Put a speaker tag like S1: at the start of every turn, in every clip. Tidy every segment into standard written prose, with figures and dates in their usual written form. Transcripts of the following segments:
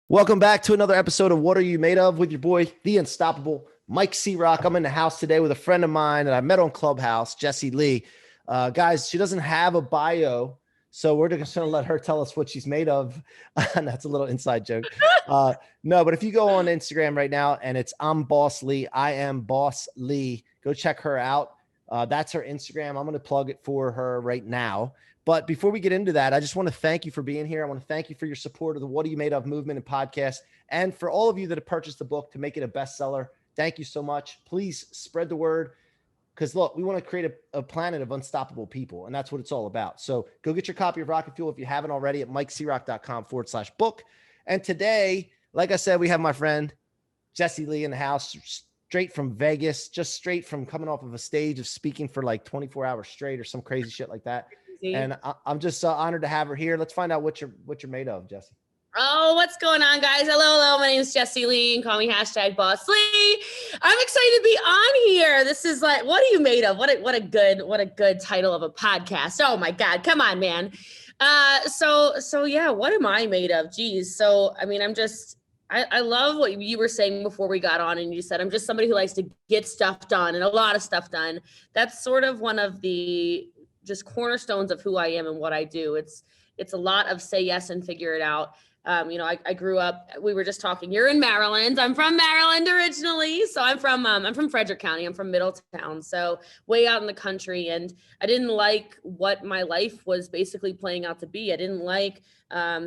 S1: Welcome back to another episode of What Are You Made Of with your boy, the unstoppable Mike C-Roc. I'm in the house today with a friend of mine that I met on Clubhouse, Jessie Lee. Guys, she doesn't have a bio, so we're just going to let her tell us what she's made of. And that's a little inside joke. No, but if you go on Instagram right now and it's I'm Boss Lee, I am Boss Lee, go check her out. That's her Instagram. I'm going to plug it for her right now. But before we get into that, I just want to thank you for being here. I want to thank you for your support of the What Are You Made Of movement and podcast. And for all of you that have purchased the book to make it a bestseller, thank you so much. Please spread the word. Because look, we want to create a planet of unstoppable people. And that's what it's all about. So go get your copy of Rocket Fuel if you haven't already at mikecroc.com/book. And today, like I said, we have my friend Jessie Lee in the house, straight from Vegas, just straight from coming off of a stage of speaking for like 24 hours straight or some crazy shit like that. And I'm just honored to have her here. Let's find out what you're made of, Jessie.
S2: Oh, what's going on, guys? Hello. My name is Jessie Lee. You can call me #Boss Lee. I'm excited to be on here. This is like, what are you made of? What a good title of a podcast. Oh my God, come on, man. So yeah, what am I made of? Geez. So I mean, I love what you were saying before we got on, and you said I'm just somebody who likes to get stuff done and a lot of stuff done. That's sort of one of the just cornerstones of who I am and what I do. It's a lot of say yes and figure it out. I grew up, we were just talking, you're in Maryland. I'm from Maryland originally. So I'm from Frederick County. I'm from Middletown. So way out in the country. And I didn't like what my life was basically playing out to be. I didn't like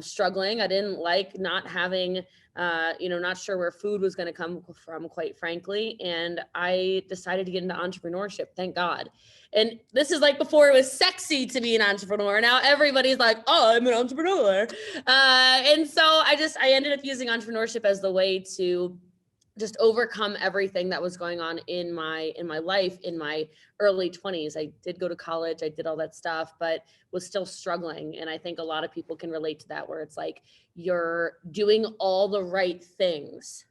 S2: struggling. I didn't like not having, not sure where food was going to come from, quite frankly. And I decided to get into entrepreneurship. Thank God. And this is like before it was sexy to be an entrepreneur. Now everybody's like, oh, I'm an entrepreneur. And so I ended up using entrepreneurship as the way to just overcome everything that was going on in my life in my early 20s. I did go to college, I did all that stuff, but was still struggling. And I think a lot of people can relate to that, where it's like you're doing all the right things,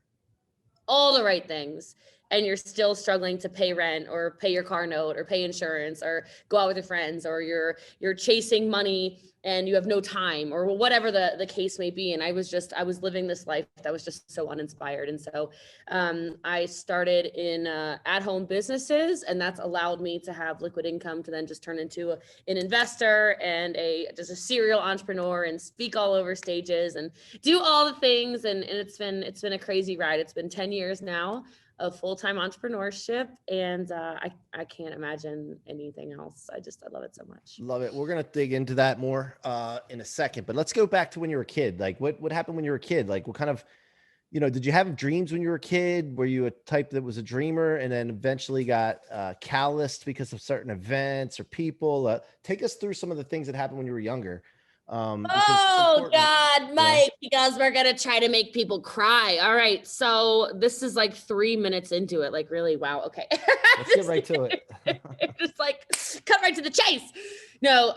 S2: and you're still struggling to pay rent or pay your car note or pay insurance or go out with your friends, or you're chasing money and you have no time, or whatever the case may be. And I was living this life that was just so uninspired. And so I started in at-home businesses, and that's allowed me to have liquid income to then just turn into an investor and just a serial entrepreneur and speak all over stages and do all the things. And it's been a crazy ride. It's been 10 years now of full-time entrepreneurship. And I can't imagine anything else. I love it so much.
S1: Love it. We're going to dig into that more in a second, but let's go back to when you were a kid. Like what happened when you were a kid? Like what kind of, did you have dreams when you were a kid? Were you a type that was a dreamer and then eventually got calloused because of certain events or people? Take us through some of the things that happened when you were younger.
S2: Oh God, Mike, because we're going to try to make people cry. All right. So this is like 3 minutes into it. Like really, wow. Okay.
S1: Let's get right to it.
S2: Just like cut right to the chase. No.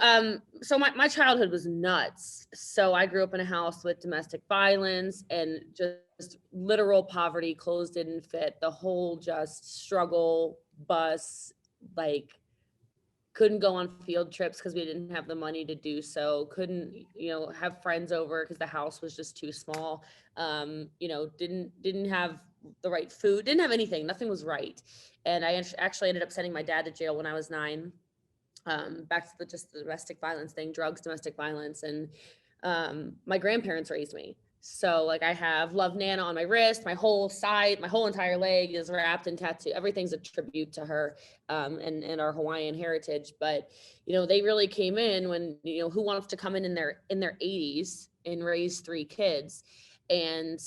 S2: So my childhood was nuts. So I grew up in a house with domestic violence and just literal poverty. Clothes didn't fit, the whole just struggle bus, like couldn't go on field trips because we didn't have the money to do so. Couldn't, have friends over because the house was just too small. Didn't have the right food, didn't have anything. Nothing was right. And I actually ended up sending my dad to jail when I was 9. Back to the domestic violence thing, drugs, domestic violence. And my grandparents raised me. So like I have Love Nana on my wrist, my whole entire leg is wrapped in tattoo. Everything's a tribute to her and our Hawaiian heritage. But, they really came in when, who wants to come in their 80s and raise 3 kids. And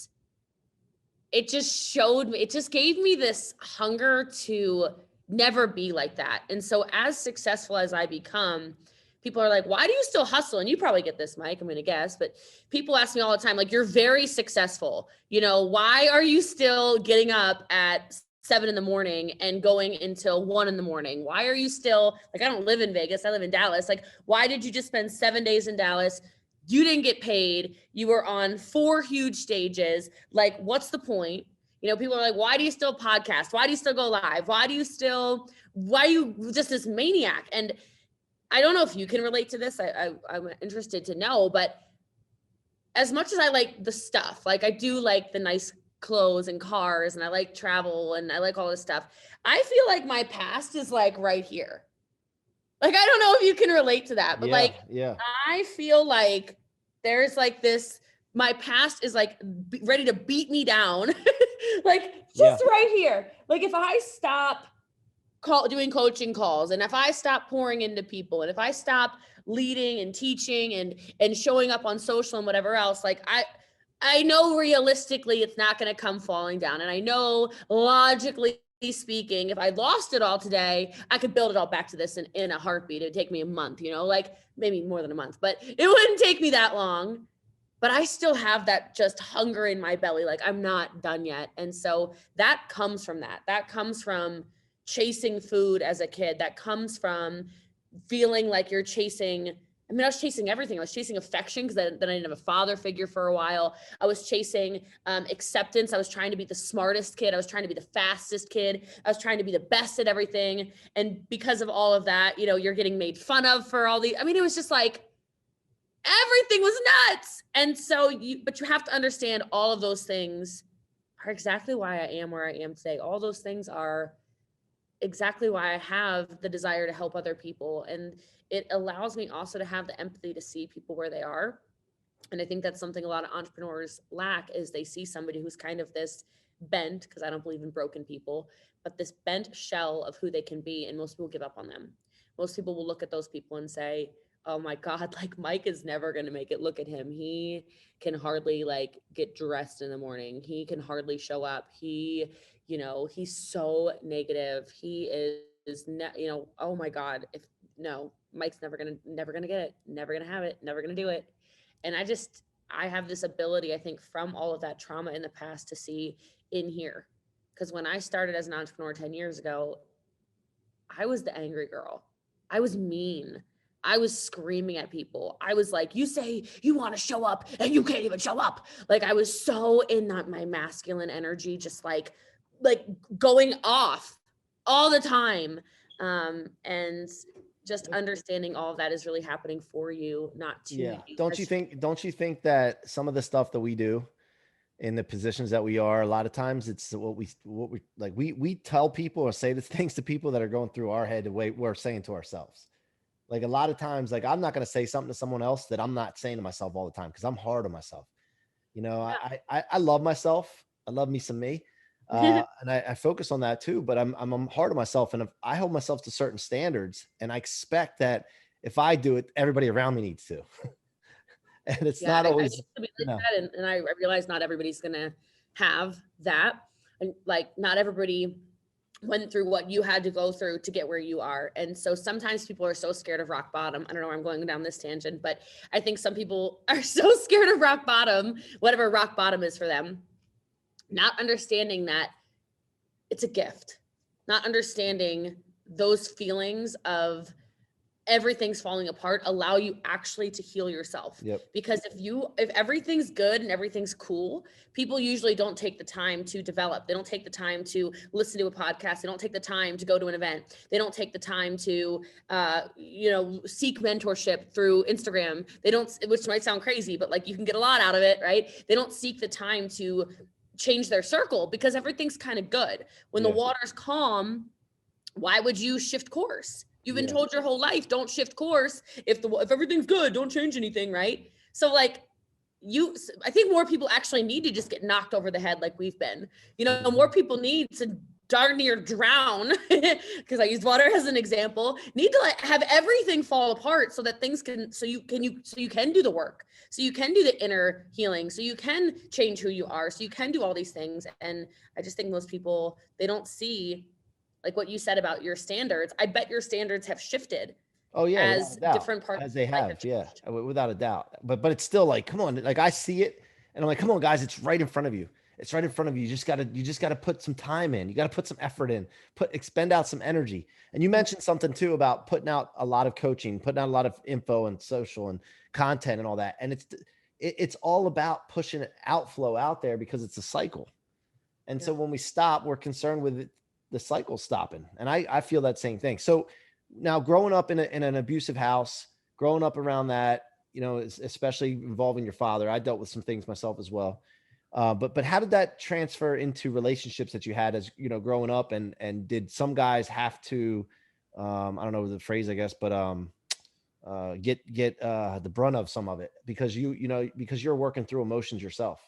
S2: it just gave me this hunger to never be like that. And so as successful as I become, people are like, why do you still hustle? And you probably get this, Mike, I'm going to guess, but people ask me all the time, like, you're very successful. Why are you still getting up at 7 a.m. and going until 1 a.m? Why are you still, like, I don't live in Vegas, I live in Dallas. Like, why did you just spend 7 days in Dallas? You didn't get paid. You were on 4 huge stages. Like, what's the point? People are like, why do you still podcast? Why do you still go live? Why are you just this maniac? And I don't know if you can relate to this. I'm interested to know, but as much as I like the stuff, like I do like the nice clothes and cars and I like travel and I like all this stuff, I feel like my past is like right here. Like, I don't know if you can relate to that, but like, I feel like there's like this, my past is like ready to beat me down. Like just right here. Like if I stop doing coaching calls, and if I stop pouring into people, and if I stop leading and teaching and showing up on social and whatever else, like I know realistically it's not going to come falling down. And I know logically speaking, if I lost it all today, I could build it all back to this in a heartbeat. It'd take me a month, you know, like maybe more than a month, but it wouldn't take me that long. But I still have that just hunger in my belly. Like I'm not done yet. And so that comes from that. That comes from chasing food as a kid. That comes from feeling like you're chasing, I mean, I was chasing everything. I was chasing affection because then I didn't have a father figure for a while. I was chasing acceptance. I was trying to be the smartest kid. I was trying to be the fastest kid. I was trying to be the best at everything. And because of all of that, you know, you're getting made fun of for all the, I mean, it was just like, everything was nuts. And so but you have to understand all of those things are exactly why I am where I am today. All those things are exactly why I have the desire to help other people. And it allows me also to have the empathy to see people where they are. And I think that's something a lot of entrepreneurs lack, is they see somebody who's kind of this bent, because I don't believe in broken people, but this bent shell of who they can be. And most people give up on them. Most people will look at those people and say, oh my God, like Mike is never going to make it. Look at him. He can hardly like get dressed in the morning. He can hardly show up. He, you know, he's so negative. He is, you know, oh my God, Mike's never going to get it, never going to have it, never going to do it. And I have this ability, I think, from all of that trauma in the past to see in here. Because when I started as an entrepreneur 10 years ago, I was the angry girl. I was mean. I was screaming at people. I was like, you say you want to show up and you can't even show up. Like I was so in my masculine energy, just like going off all the time. And just understanding all of that is really happening for you, not to you.
S1: Don't you think that some of the stuff that we do in the positions that we are, a lot of times it's what we like, we tell people or say the things to people that are going through our head the way we're saying to ourselves. Like a lot of times, like I'm not going to say something to someone else that I'm not saying to myself all the time, because I'm hard on myself. You know, I love myself. I love me some me. And I focus on that too, but I'm hard on myself. And if I hold myself to certain standards, and I expect that if I do it, everybody around me needs to. And it's not always,
S2: and I realize not everybody's going to have that. And like, not everybody went through what you had to go through to get where you are. And so sometimes people are so scared of rock bottom. I don't know where I'm going down this tangent, but I think some people are so scared of rock bottom, whatever rock bottom is for them, not understanding that it's a gift, not understanding those feelings of everything's falling apart allow you actually to heal yourself. Because if everything's good and everything's cool, people usually don't take the time to develop. They don't take the time to listen to a podcast. They don't take the time to go to an event. They don't take the time to, seek mentorship through Instagram. They don't, which might sound crazy, but like you can get a lot out of it, right? They don't seek the time to change their circle because everything's kind of good. When the water's calm, why would you shift course? You've been told your whole life, don't shift course. If everything's good, don't change anything, right? So like I think more people actually need to just get knocked over the head like we've been. You know, more people need to darn near drown, because I used water as an example, need to like have everything fall apart so that things can, so you can do the work, so you can do the inner healing, so you can change who you are, so you can do all these things. And I just think most people, they don't see, like what you said about your standards. I bet your standards have shifted.
S1: Oh yeah,
S2: as different parts
S1: as they have, without a doubt. But it's still like, come on, like I see it, and I'm like, come on, guys, it's right in front of you. It's right in front of you. You just gotta put some time in. You gotta put some effort in. Expend out some energy. And you mentioned something too about putting out a lot of coaching, putting out a lot of info and social and content and all that. And it's all about pushing outflow out there, because it's a cycle. And so when we stop, we're concerned with it, the cycle stopping. And I feel that same thing. So now growing up in an abusive house, growing up around that, you know, especially involving your father. I dealt with some things myself as well. But how did that transfer into relationships that you had as, you know, growing up, and did some guys have to, I don't know the phrase, I guess, but get the brunt of some of it because you know, because you're working through emotions yourself?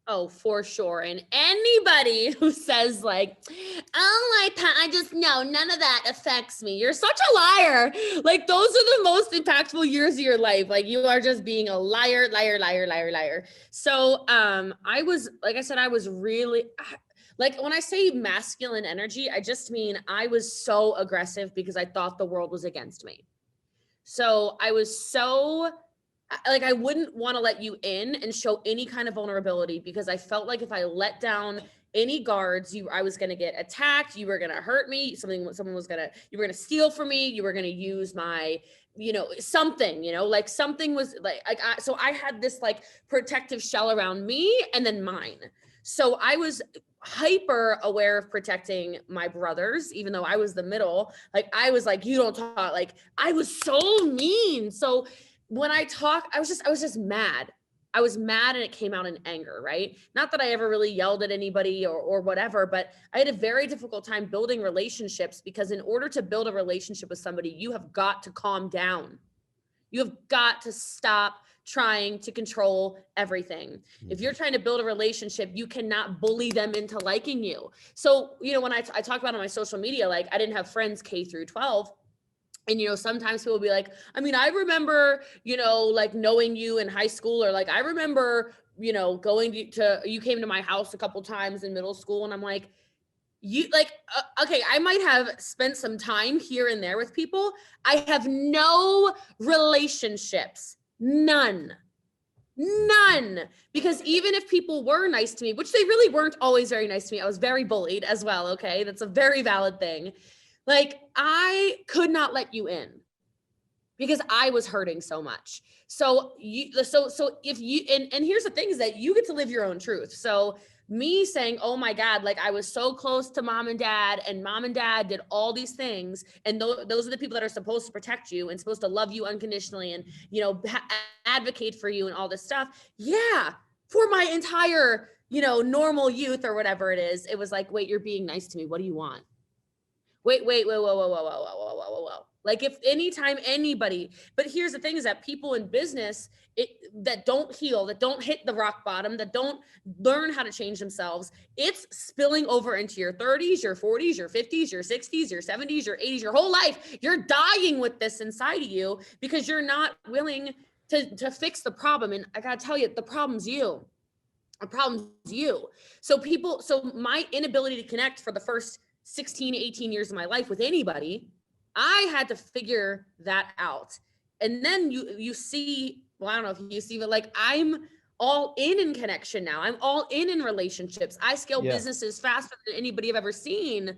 S2: Oh, for sure. And anybody who says like, oh, I just know none of that affects me, you're such a liar. Like, those are the most impactful years of your life. Like, you are just being a liar, liar, liar, liar, liar. So I was, like I said, I was really, like, when I say masculine energy, I just mean I was so aggressive because I thought the world was against me. So I was so, like, I wouldn't want to let you in and show any kind of vulnerability because I felt like if I let down any guards, I was going to get attacked. You were going to hurt me. Someone was going to, you were going to steal from me. You were going to use my, you know, something, you know, like something was so I had this like protective shell around me and then mine. So I was hyper aware of protecting my brothers, even though I was the middle. Like, I was like, you don't talk, like, I was so mean. So when I talk, I was just mad. I was mad and it came out in anger, right? Not that I ever really yelled at anybody or whatever, but I had a very difficult time building relationships because in order to build a relationship with somebody, you have got to calm down. You have got to stop trying to control everything. If you're trying to build a relationship, you cannot bully them into liking you. So, you know, when I talk about on my social media, like, I didn't have friends K through 12. And, you know, sometimes people will be like, I mean, I remember, you know, like knowing you in high school, or like, I remember, you know, going you came to my house a couple times in middle school. And I'm like, you like, okay, I might have spent some time here and there with people. I have no relationships, none. Because even if people were nice to me, which they really weren't always very nice to me, I was very bullied as well. Okay. That's a very valid thing. Like, I could not let you in because I was hurting so much. So if you, and here's the thing is that you get to live your own truth. So me saying, oh my God, like, I was so close to mom and dad did all these things. And those are the people that are supposed to protect you and supposed to love you unconditionally and, you know, advocate for you and all this stuff. Yeah. For my entire, you know, normal youth or whatever it is, it was like, wait, you're being nice to me. What do you want? Wait, whoa. Like, if anytime anybody, but here's the thing is that people in business that don't heal, that don't hit the rock bottom, that don't learn how to change themselves, it's spilling over into your 30s, your 40s, your 50s, your 60s, your 70s, your 80s, your whole life. You're dying with this inside of you because you're not willing to fix the problem. And I gotta tell you, the problem's you. The problem's you. So my inability to connect for the first 16, 18 years of my life with anybody, I had to figure that out. And then you see, well, I don't know if you see, but like, I'm all in connection now. I'm all in relationships. I scale businesses faster than anybody I've ever seen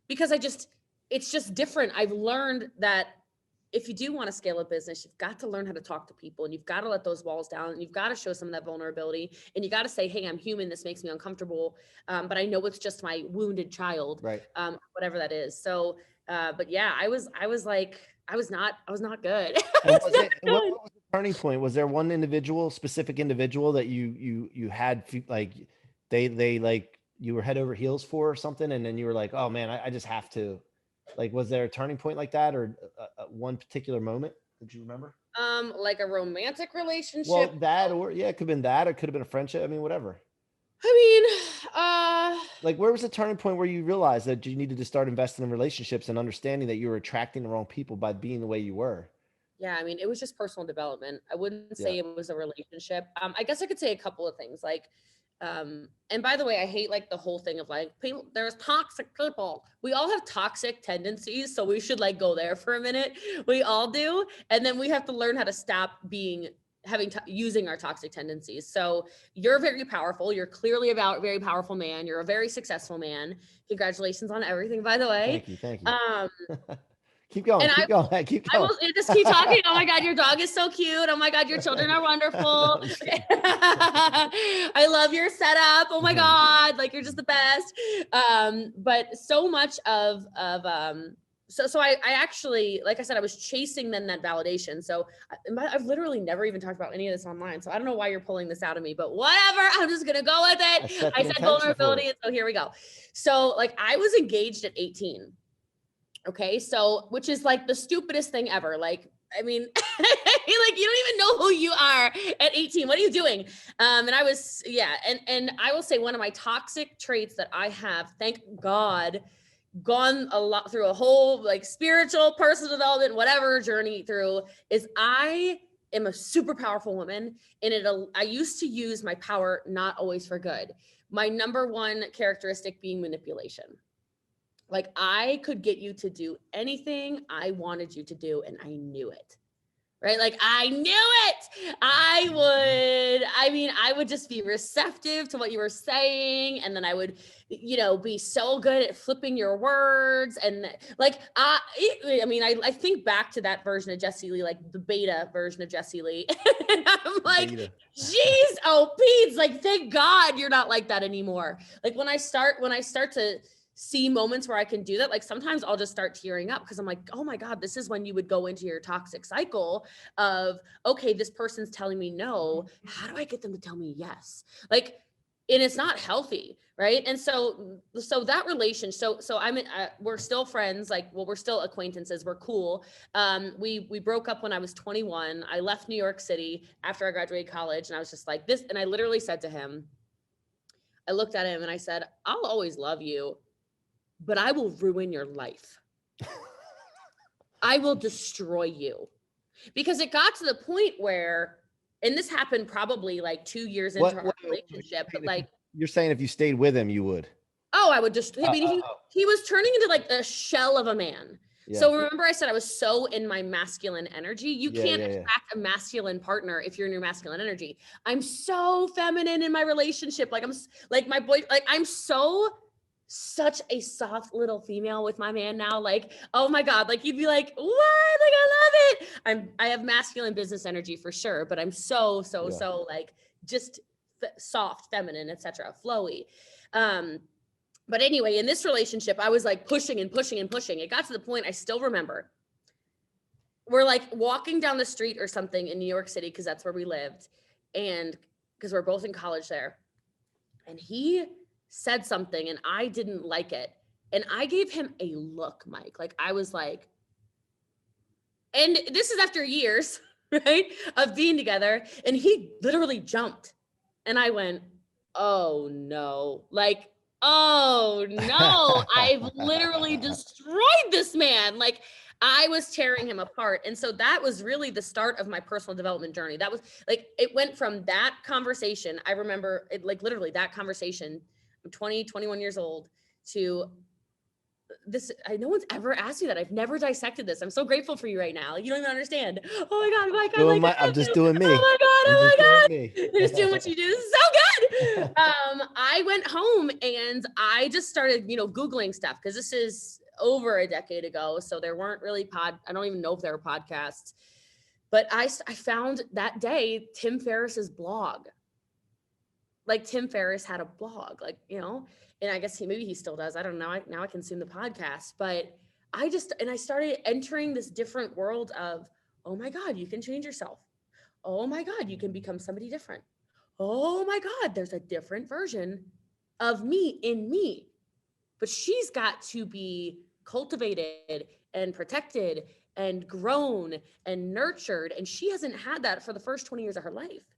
S2: because it's just different. I've learned that if you do want to scale a business, you've got to learn how to talk to people, and you've got to let those walls down, and you've got to show some of that vulnerability, and you got to say, hey, I'm human. This makes me uncomfortable. But I know it's just my wounded child,
S1: Right.
S2: Whatever that is. So, but yeah, I was not good.
S1: What was the turning point? Was there one specific individual that you had like, they like you were head over heels for or something, and then you were like, oh man, I just have to, like, was there a turning point like that, or one particular moment that you remember?
S2: Like a romantic relationship?
S1: Well, that, or yeah, it could have been that, or it could have been a friendship. I mean, whatever.
S2: I mean,
S1: like, where was the turning point where you realized that you needed to start investing in relationships and understanding that you were attracting the wrong people by being the way you were?
S2: Yeah, I mean, it was just personal development. I wouldn't say it was a relationship. I guess I could say a couple of things, like, and by the way, I hate like the whole thing of like, people, there's toxic people. We all have toxic tendencies, so we should like go there for a minute. We all do, and then we have to learn how to stop using our toxic tendencies. So you're very powerful. You're clearly a very powerful man. You're a very successful man. Congratulations on everything, by the way.
S1: Thank you. Keep going. Keep going.
S2: I will just keep talking. Oh my God, your dog is so cute. Oh my God, your children are wonderful. I love your setup. Oh my God, like, you're just the best. But so much of I actually, like I said, I was chasing then that validation. So I've literally never even talked about any of this online. So I don't know why you're pulling this out of me, but whatever, I'm just going to go with it. I said vulnerability. And so here we go. So like I was engaged at 18. Okay. So, which is like the stupidest thing ever. Like, I mean, like you don't even know who you are at 18. What are you doing? And I was, yeah. And I will say one of my toxic traits that I have, thank God, gone a lot through a whole like spiritual, personal development, whatever journey through, is I am a super powerful woman. And I used to use my power not always for good. My number one characteristic being manipulation. Like I could get you to do anything I wanted you to do, and I knew it. Right? Like I knew it. I would just be receptive to what you were saying. And then I would, be so good at flipping your words. And like, I think back to that version of Jessie Lee, like the beta version of Jessie Lee. And I'm like, geez, oh, Pete, like, thank God you're not like that anymore. Like when I start to see moments where I can do that, like sometimes I'll just start tearing up because I'm like, oh my God, this is when you would go into your toxic cycle of, okay, this person's telling me no. How do I get them to tell me yes? Like, and it's not healthy. Right. And so that relation, so we're still friends. Like, well, we're still acquaintances. We're cool. We broke up when I was 21. I left New York City after I graduated college, and I was just like this. And I literally said to him, I looked at him and I said, I'll always love you, but I will ruin your life. I will destroy you. Because it got to the point where, and this happened probably like 2 years into our relationship, but like.
S1: You're saying if you stayed with him, you would.
S2: Oh, I would just, he was turning into like a shell of a man. Yeah. So remember I said I was so in my masculine energy. You can't attract a masculine partner if you're in your masculine energy. I'm so feminine in my relationship. Like I'm like my boy, like I'm such a soft little female with my man now. Like, oh my God, like you'd be like, what? Like, I love it. I have masculine business energy for sure, but I'm so like just soft, feminine, etc., flowy. But anyway, in this relationship, I was like pushing and pushing and pushing. It got to the point, I still remember, we're like walking down the street or something in New York City, because that's where we lived. And because we're both in college there. And he said something and I didn't like it. And I gave him a look, Mike. Like I was like, and this is after years, right, of being together. And he literally jumped. And I went, oh no, like, oh no, I've literally destroyed this man. Like I was tearing him apart. And so that was really the start of my personal development journey. That was like, it went from that conversation. I remember it, like literally that conversation. I'm 20, 21 years old, to this. No one's ever asked me that. I've never dissected this. I'm so grateful for you right now. Like, you don't even understand. Oh my God.
S1: I'm just doing me.
S2: Oh my God. You're just doing what you do. This is so good. I went home and I just started, Googling stuff, because this is over a decade ago. So there weren't really I don't even know if there were podcasts, but I found that day Tim Ferriss's blog. Like Tim Ferriss had a blog, like, and I guess maybe he still does. I don't know. Now I consume the podcast, but I started entering this different world of, oh my God, you can change yourself. Oh my God, you can become somebody different. Oh my God, there's a different version of me in me, but she's got to be cultivated and protected and grown and nurtured. And she hasn't had that for the first 20 years of her life.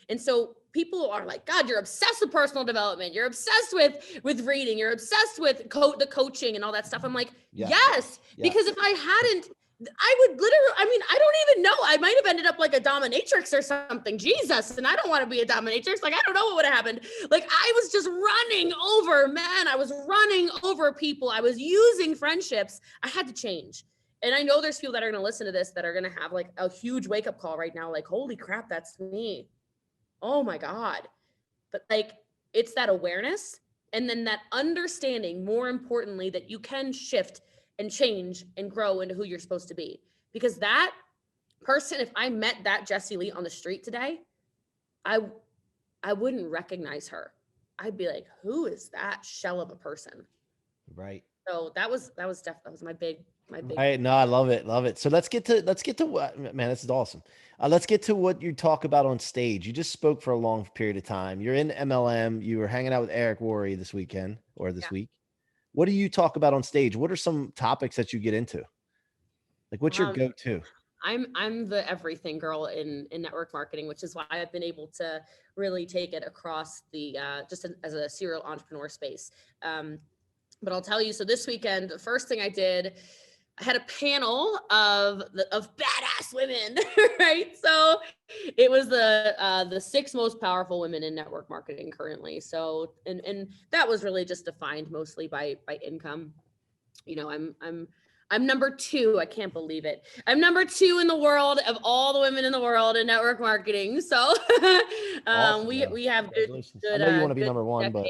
S2: And so people are like, God, you're obsessed with personal development. You're obsessed with reading. You're obsessed with the coaching and all that stuff. I'm like, yes, because if I hadn't, I would literally, I don't even know. I might have ended up like a dominatrix or something. Jesus. And I don't want to be a dominatrix. Like, I don't know what would have happened. Like, I was just running over, man. I was running over people. I was using friendships. I had to change. And I know there's people that are going to listen to this that are going to have like a huge wake up call right now. Like, holy crap, that's me. Oh my God. But like, it's that awareness. And then that understanding, more importantly, that you can shift and change and grow into who you're supposed to be. Because that person, if I met that Jessie Lee on the street today, I wouldn't recognize her. I'd be like, who is that shell of a person?
S1: Right.
S2: So that was my big my big.
S1: No, I love it. Love it. So let's get to what, man, this is awesome. Let's get to what you talk about on stage. You just spoke for a long period of time. You're in MLM. You were hanging out with Eric Worre this weekend or this week. What do you talk about on stage? What are some topics that you get into? Like, what's your go-to?
S2: I'm the everything girl in network marketing, which is why I've been able to really take it across the just as a serial entrepreneur space. But I'll tell you, so this weekend, the first thing I did, I had a panel of badass women, right? So it was the 6 most powerful women in network marketing currently. So and that was really just defined mostly by income. You know, I'm number 2. I can't believe it. I'm number 2 in the world of all the women in the world in network marketing. So
S1: Awesome,
S2: we have good.
S1: I know you want to be number 1, but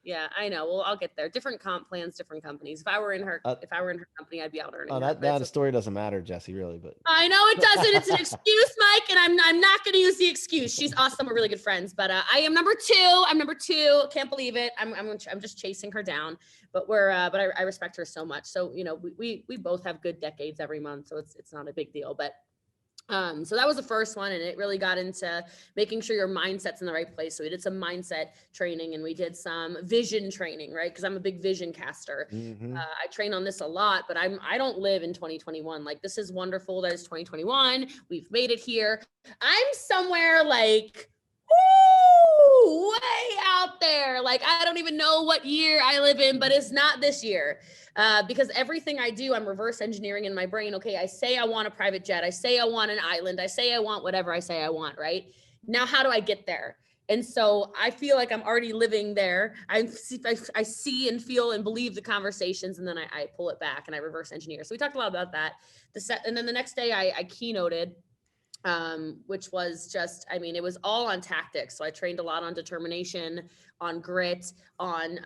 S2: yeah, I know. Well, I'll get there. Different comp plans, different companies. If I were in her company, I'd be out earning.
S1: That story doesn't matter, Jessie, really. But
S2: I know it doesn't. It's an excuse, Mike, and I'm not going to use the excuse. She's awesome. We're really good friends. But I am number 2. I'm number 2. Can't believe it. I'm just chasing her down. But I respect her so much. So you know, we both have good decades every month, so it's not a big deal. But so that was the first one, and it really got into making sure your mindset's in the right place. So we did some mindset training and we did some vision training, right? Because I'm a big vision caster. I train on this a lot, but I don't live in 2021. Like, this is wonderful that it's 2021. We've made it here. I'm somewhere like, woo, way out there. Like, I don't even know what year I live in, but it's not this year. Because everything I do, I'm reverse engineering in my brain. Okay, I say I want a private jet. I say I want an island. I say I want whatever I say I want, right? Now, how do I get there? And so I feel like I'm already living there. I see and feel and believe the conversations, and then I pull it back and I reverse engineer. So we talked a lot about that. And then the next day I keynoted, which was just, I mean, it was all on tactics. So I trained a lot on determination, on grit, on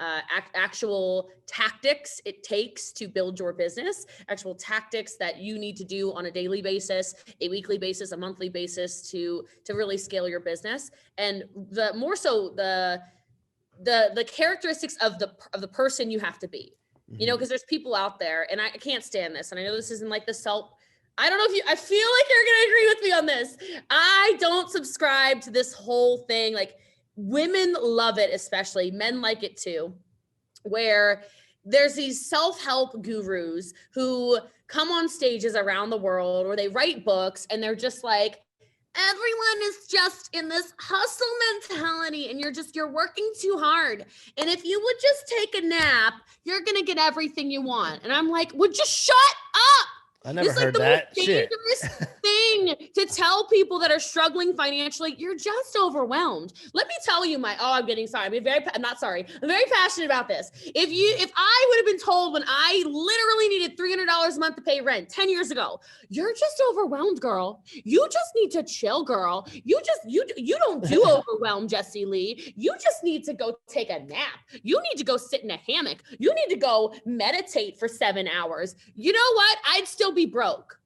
S2: actual tactics it takes to build your business, actual tactics that you need to do on a daily basis, a weekly basis, a monthly basis to really scale your business. And the more so the characteristics of the person you have to be, you know, because there's people out there, and I can't stand this. And I know this isn't like I don't know if I feel like you're going to agree with me on this. I don't subscribe to this whole thing. Like, women love it, especially men like it too, where there's these self-help gurus who come on stages around the world, or they write books, and they're just like, everyone is just in this hustle mentality, and you're working too hard. And if you would just take a nap, you're going to get everything you want. And I'm like, would you shut up?
S1: I never heard that shit.
S2: Dangerous thing to tell people that are struggling financially. You're just overwhelmed. Let me tell you I'm very passionate about this. If I would have been told when I literally needed $300 a month to pay rent 10 years ago, you're just overwhelmed, girl. You just need to chill, girl. You don't do overwhelm, Jessie Lee. You just need to go take a nap. You need to go sit in a hammock. You need to go meditate for 7 hours. You know what? I'd still be broke.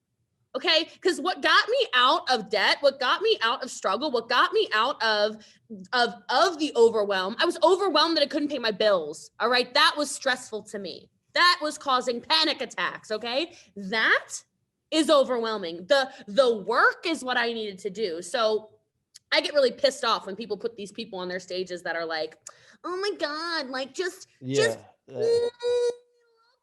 S2: Okay. Because what got me out of debt, what got me out of struggle, what got me out of the overwhelm, I was overwhelmed that I couldn't pay my bills. All right. That was stressful to me. That was causing panic attacks. Okay. That is overwhelming. The work is what I needed to do. So I get really pissed off when people put these people on their stages that are like, oh my God, like just come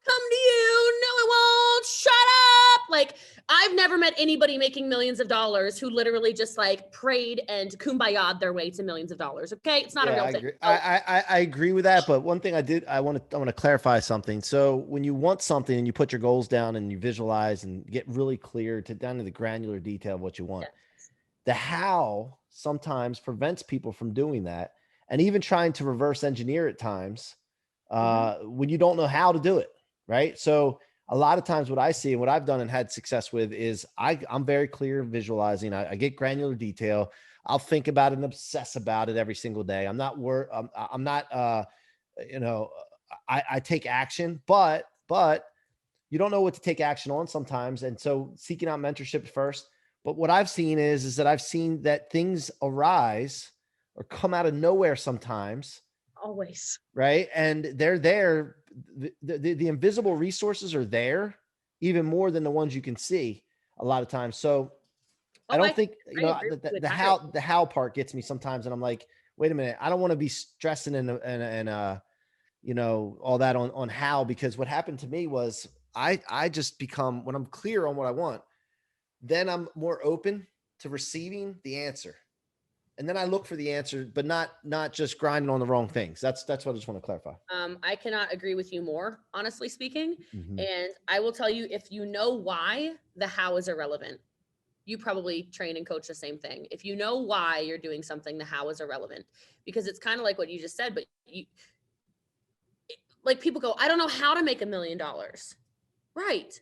S2: to you. No, it won't. Shut up. Like, I've never met anybody making millions of dollars who literally just like prayed and kumbaya'd their way to millions of dollars. Okay. It's not a real thing.
S1: Agree. I agree with that. But one thing I want to clarify something. So when you want something and you put your goals down and you visualize and get really clear down to the granular detail of what you want, the how sometimes prevents people from doing that. And even trying to reverse engineer at times when you don't know how to do it. Right. So a lot of times what I see and what I've done and had success with is I'm very clear visualizing. I get granular detail. I'll think about it and obsess about it every single day. I'm not I take action, but you don't know what to take action on sometimes. And so seeking out mentorship first. But what I've seen is that I've seen that things arise or come out of nowhere sometimes.
S2: Always.
S1: Right. And they're there. The invisible resources are there. even more than the ones you can see a lot of times. So I
S2: Oh,
S1: don't think,
S2: I agree with you entirely.
S1: the how part gets me sometimes. And I'm like, wait a minute, I don't want to be stressing and all that on how, because what happened to me was I just become, when I'm clear on what I want, then I'm more open to receiving the answer. And then I look for the answer, but not just grinding on the wrong things. That's what I just want to clarify.
S2: I cannot agree with you more, honestly speaking.
S1: Mm-hmm.
S2: And I will tell you, if you know why, the how is irrelevant. You probably train and coach the same thing. If you know why you're doing something, the how is irrelevant, because it's kind of like what you just said, but like people go, I don't know how to make $1 million. Right.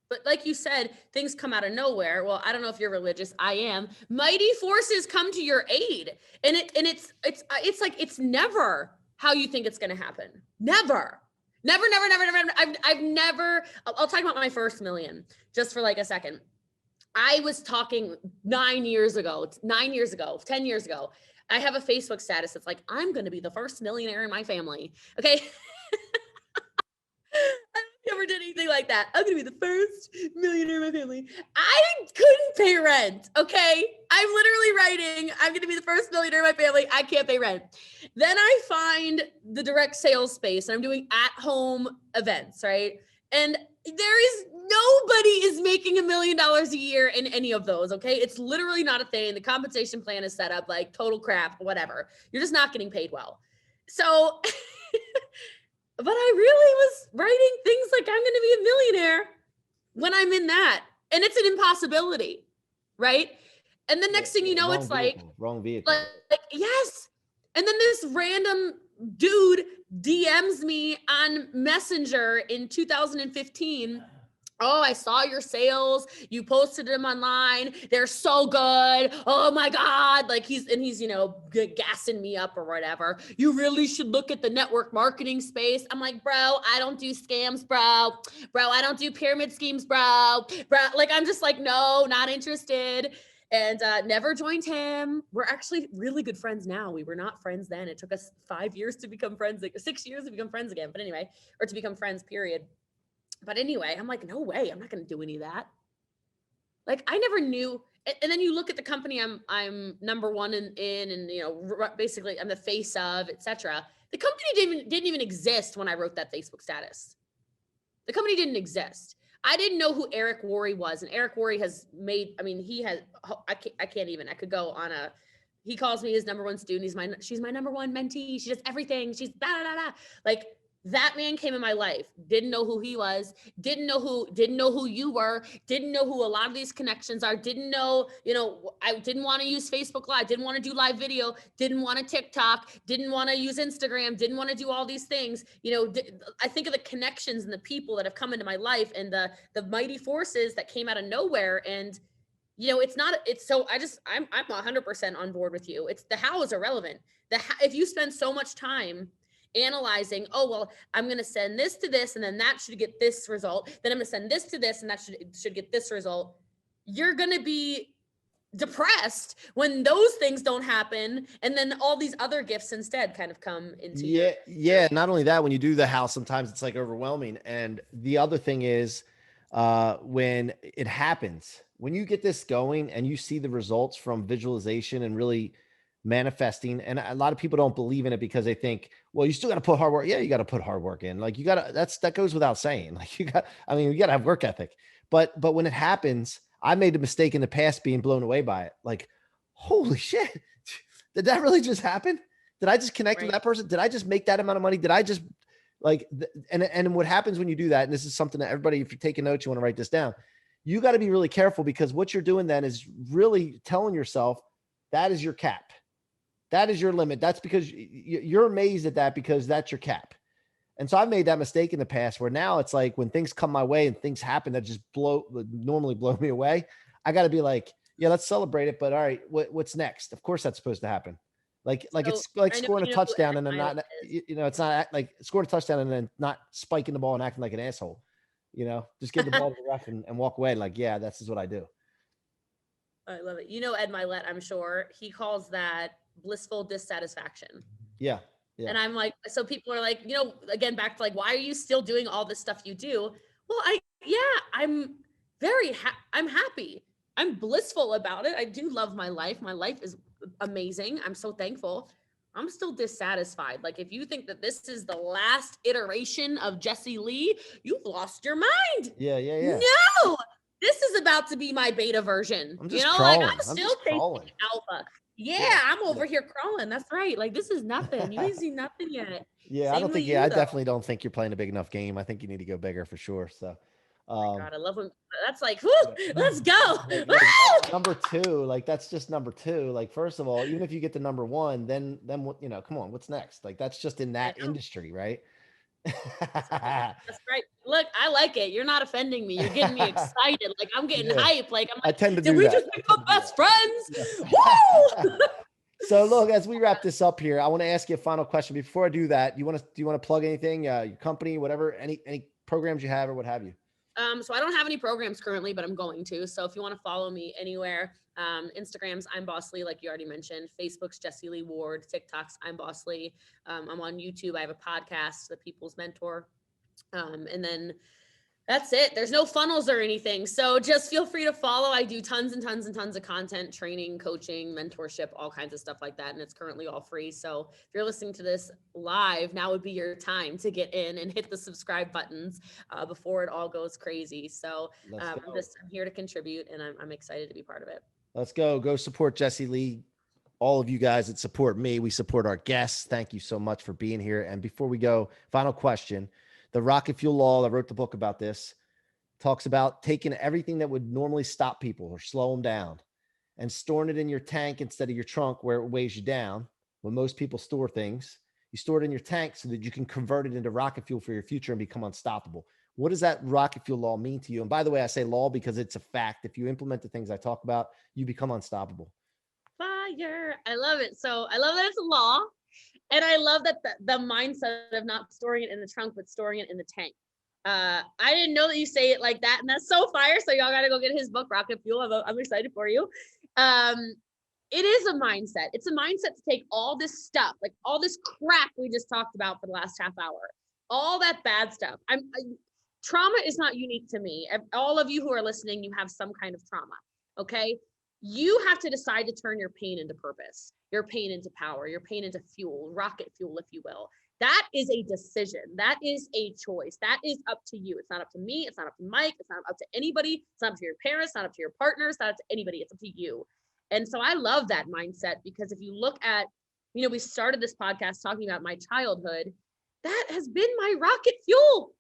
S2: But like you said, things come out of nowhere. Well, I don't know if you're religious. I am. Mighty forces come to your aid. And it's like, it's never how you think it's going to happen. Never. Never. I've never, I'll talk about my first million just for like a second. I was talking 9 years ago, 10 years ago. I have a Facebook status that's like, I'm going to be the first millionaire in my family. Okay. I never did anything like that. I'm gonna be the first millionaire in my family. I couldn't pay rent. Okay. I'm literally writing, I'm gonna be the first millionaire in my family. I can't pay rent. Then I find the direct sales space and I'm doing at-home events, right? And nobody is making $1 million a year in any of those. Okay. It's literally not a thing. The compensation plan is set up like total crap, whatever. You're just not getting paid well. So but I really was writing things like I'm going to be a millionaire when I'm in that. And it's an impossibility, right? And the next thing you know, it's like,
S1: wrong vehicle.
S2: Like, yes. And then this random dude DMs me on Messenger in 2015. Oh, I saw your sales. You posted them online. They're so good. Oh my God. Like he's gassing me up or whatever. You really should look at the network marketing space. I'm like, bro, I don't do scams, bro. Bro, I don't do pyramid schemes, bro. Like, I'm just like, no, not interested. And never joined him. We're actually really good friends now. We were not friends then. It took us 5 years to become friends, like 6 years to become friends again. But anyway, or to become friends, period. But anyway, I'm like, no way, I'm not going to do any of that. Like, I never knew. And then you look at the company I'm number one in, and basically I'm the face of, etc. The company didn't even exist when I wrote that Facebook status. The company didn't exist. I didn't know who Eric Worre was, and Eric Worre has made. I mean, he has. I can't even. I could go on a. He calls me his number one student. She's my number one mentee. She does everything. She's blah blah blah. Like, that man came in my life, didn't know who he was, didn't know who you were, didn't know who a lot of these connections are, didn't know, I didn't want to use Facebook Live, didn't want to do live video, didn't want to TikTok, didn't want to use Instagram, didn't want to do all these things. I think of the connections and the people that have come into my life and the mighty forces that came out of nowhere. And, I'm 100% on board with you. It's the how is irrelevant. If you spend so much time analyzing, oh, well, I'm going to send this to this, and then that should get this result. Then I'm going to send this to this, and that should get this result. You're going to be depressed when those things don't happen. And then all these other gifts instead kind of come into
S1: Yeah. Not only that, when you do the how, sometimes it's like overwhelming. And the other thing is when it happens, when you get this going and you see the results from visualization and really manifesting, and a lot of people don't believe in it because they think, well, you still got to put hard work. Yeah, you got to put hard work in. Like, that goes without saying. Like, you got to have work ethic. But when it happens, I made a mistake in the past being blown away by it. Like, holy shit, did that really just happen? Did I just connect with that person? Did I just make that amount of money? Did I just and what happens when you do that? And this is something that everybody, if you're taking notes, you want to write this down. You got to be really careful, because what you're doing then is really telling yourself that is your cap. That is your limit. That's because you're amazed at that, because that's your cap. And so I've made that mistake in the past, where now it's like when things come my way and things happen that just normally blow me away, I got to be like, yeah, let's celebrate it. But all right, what's next? Of course that's supposed to happen. It's like scoring a touchdown and then not, it's not like scoring a touchdown and then not spiking the ball and acting like an asshole, just give the ball to the ref and walk away. Like, yeah, this is what I do.
S2: I love it. Ed Milet, I'm sure he calls that blissful dissatisfaction.
S1: Yeah.
S2: And I'm like, so people are like, again, back to like, why are you still doing all this stuff you do? Well, I Yeah, I'm I'm happy. I'm blissful about it. I do love my life. My life is amazing. I'm so thankful. I'm still dissatisfied. Like, if you think that this is the last iteration of Jessie Lee, you've lost your mind.
S1: Yeah, yeah, yeah.
S2: No, this is about to be my beta version.
S1: I'm
S2: You
S1: just
S2: know, like,
S1: crawling.
S2: I'm
S1: I'm
S2: still
S1: just
S2: chasing
S1: crawling.
S2: alpha. Yeah,
S1: Yeah,
S2: I'm
S1: yeah.
S2: over here crawling. That's right. Like, this is nothing. You ain't seen nothing yet.
S1: Yeah, I
S2: Same
S1: don't
S2: with
S1: think. Yeah,
S2: you,
S1: I
S2: though.
S1: definitely don't think you're playing a big enough game. I think you need to go bigger for sure. So,
S2: God, I love when that's like,
S1: yeah.
S2: let's go.
S1: Number two, like that's just number two. Like, first of all, even if you get to number one, then what? Come on, what's next? Like, that's just in
S2: I
S1: that
S2: know.
S1: industry, right?
S2: That's right. Look, I like it. You're not offending me. You're getting me excited. Like, I'm getting
S1: Yeah,
S2: hype. Like, I'm
S1: I
S2: like,
S1: tend to
S2: did
S1: do
S2: we
S1: that.
S2: just
S1: I
S2: become
S1: tend to do
S2: best friends?
S1: that.
S2: Woo!
S1: Yeah. So, look, as we wrap this up here, I want to ask you a final question. Before I do that, do you want to plug anything, your company, whatever, any programs you have or what have you?
S2: So I don't have any programs currently, but I'm going to. So if you want to follow me anywhere, Instagram's I'm Boss Lee, like you already mentioned. Facebook's Jessie Lee Ward. TikTok's I'm Boss Lee. I'm on YouTube. I have a podcast, The People's Mentor. And then that's it. There's no funnels or anything. So just feel free to follow. I do tons and tons and tons of content, training, coaching, mentorship, all kinds of stuff like that. And it's currently all free. So if you're listening to this live, now would be your time to get in and hit the subscribe buttons before it all goes crazy. So I'm here to contribute, and I'm excited to be part of it.
S1: Let's go. Go support Jessie Lee. All of you guys that support me, we support our guests. Thank you so much for being here. And before we go, final question. The rocket fuel law, I wrote the book about this, talks about taking everything that would normally stop people or slow them down and storing it in your tank instead of your trunk where it weighs you down. When most people store things, you store it in your tank so that you can convert it into rocket fuel for your future and become unstoppable. What does that rocket fuel law mean to you? And by the way, I say law because it's a fact. If you implement the things I talk about, you become unstoppable.
S2: Fire. I love it. So I love that it's a law. And I love that the mindset of not storing it in the trunk, but storing it in the tank. I didn't know that you say it like that. And that's so fire. So y'all got to go get his book, Rocket Fuel. I'm excited for you. It is a mindset. It's a mindset to take all this stuff, like all this crap we just talked about for the last half hour, all that bad stuff. Trauma is not unique to me. All of you who are listening, you have some kind of trauma. Okay. You have to decide to turn your pain into purpose, your pain into power, your pain into fuel, rocket fuel, if you will. That is a decision. That is a choice. That is up to you. It's not up to me. It's not up to Mike. It's not up to anybody. It's not up to your parents. It's not up to your partner. It's not up to anybody. It's up to you. And so I love that mindset, because if you look at, we started this podcast talking about my childhood. That has been my rocket fuel.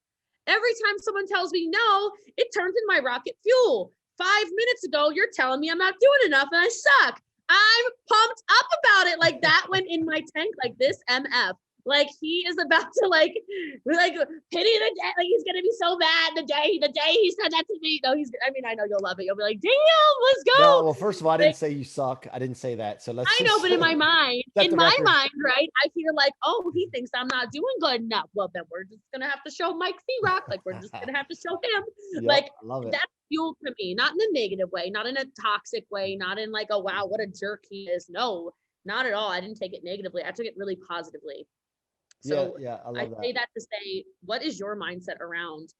S2: Every time someone tells me no, it turns into my rocket fuel. 5 minutes ago, you're telling me I'm not doing enough and I suck. I'm pumped up about it. Like, that went in my tank like this MF. Like, he is about to like pity the day. Like, he's gonna be so bad the day he said that to me. No, I know you'll love it. You'll be like, damn, let's go.
S1: No, well, first of all, I didn't say you suck. I didn't say that. So I
S2: know, but in my mind, right, I feel like, oh, he thinks I'm not doing good enough. Well, then we're just gonna have to show Mike C-Roc. Like, we're just gonna have to show him.
S1: Yep,
S2: like,
S1: I love it.
S2: That's fuel to me, not in a negative way, not in a toxic way, not in like, oh wow, what a jerk he is. No, not at all. I didn't take it negatively. I took it really positively. So
S1: yeah, I love that.
S2: say that to say, what is your mindset around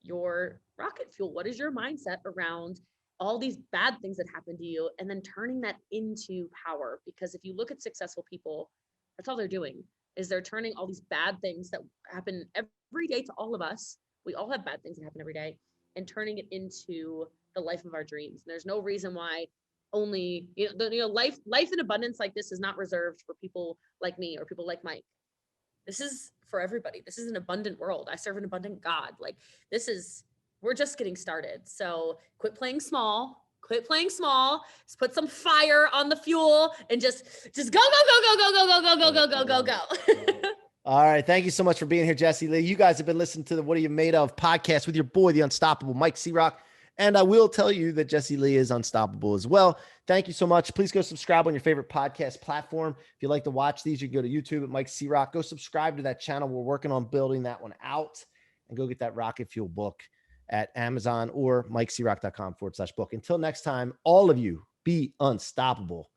S2: your rocket fuel? What is your mindset around all these bad things that happen to you, and then turning that into power? Because if you look at successful people, that's all they're doing, is they're turning all these bad things that happen every day to all of us. We all have bad things that happen every day, and turning it into the life of our dreams. And there's no reason why only, life in abundance like this is not reserved for people like me or people like Mike. This is for everybody. This is an abundant world. I serve an abundant God. Like, we're just getting started. So quit playing small. Just put some fire on the fuel and just go.
S1: All right. Thank you so much for being here, Jessie Lee. You guys have been listening to the What Are You Made Of podcast with your boy, the unstoppable Mike C-Roc. And I will tell you that Jessie Lee is unstoppable as well. Thank you so much. Please go subscribe on your favorite podcast platform. If you like to watch these, you can go to YouTube at Mike C-Roc. Go subscribe to that channel. We're working on building that one out. And go get that Rocket Fuel book at Amazon or MikeCroc.com/book. Until next time, all of you, be unstoppable.